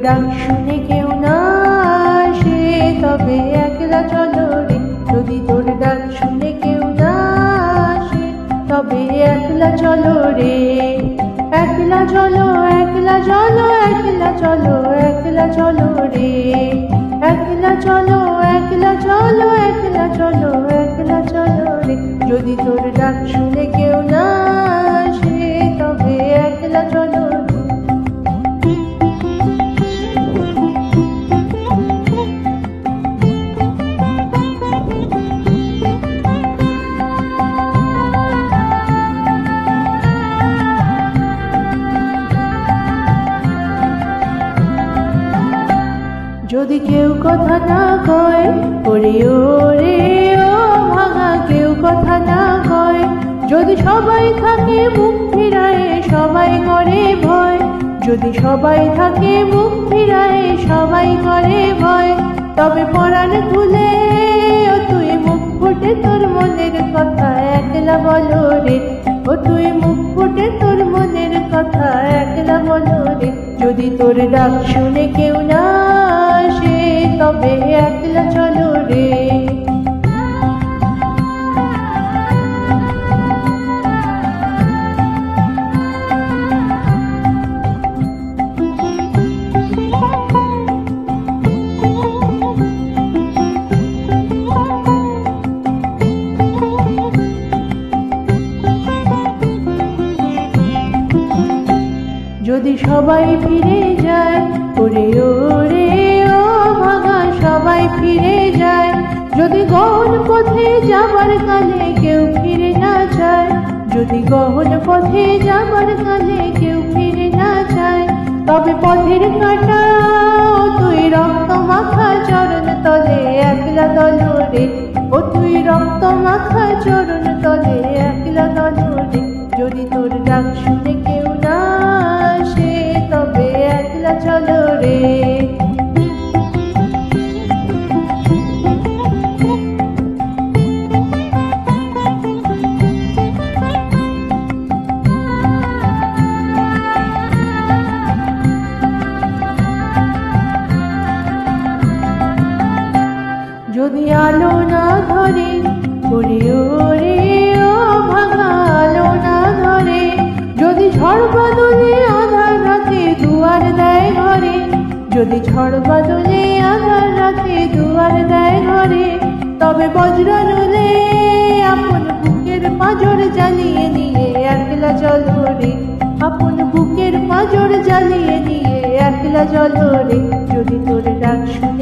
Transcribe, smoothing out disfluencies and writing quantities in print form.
ডাক শুনে কেউ না আসে তবে একলা চলো রে। যদি তোর ডাক শুনে কেউ না আসে তবে একলা চলো রে। একলা চলো, একলা চলো, একলা চলো, একলা চলো রে। একলা চলো, একলা চলো, একলা চলো, একলা চলো রে। যদি তোর ডাক শুনে কেউ না আসে তবে একলা চলো রে। যদি কেউ কথা না কয় ওরে ওরে ও ভাঙা, কেউ কথা না কয়, যদি সবাই থাকে মুখ ফিরায় সবাই করে ভয়, যদি সবাই থাকে মুখ ফিরায় সবাই করে ভয়, তবে পরাণ খুলে ও তুই মুখ ফুটে তোর মনের কথা একলা বলো রে। ও তুই মুখ ফুটে তোর মনের কথা একলা বলো রে। যদি তোর ডাক শুনে কেউ না আসে তবে একলা চলো রে। যদি সবাই ফিরে যায় ওরে ওরে ও ভাঙা, সবাই ফিরে যায়, যদি গহন পথে যাবার কালে কেউ ফিরে না যায়, যদি গহন পথে যাবার কালে কেউ ফিরে না যায়, তবে পথের কাঁটা তুই রক্ত মাখা চরণ তলে একলা দলো রে। ও তুই রক্ত মাখা চরণ তলে একলা দলো রে। যদি তোর ডাক শুনে কেউ না আসে তবে একলা চলো রে। যদি আলো না ধরে ওরে ওরে ও ভাঙা, আলো না ধরে, যদি ঝড় বাদলে আধার রাতে দুয়ার দেয় ঘরে, যদি ঝড় বাদলে আধার রাতে দুয়ার দেয় ঘরে, তবে বজ্রানলে আপন বুকের পাঁজর জ্বালিয়ে নিয়ে একলা চলো রে। আপন বুকের পাঁজর জ্বালিয়ে নিয়ে একলা চলো রে। যদি তোর ডাক শুনে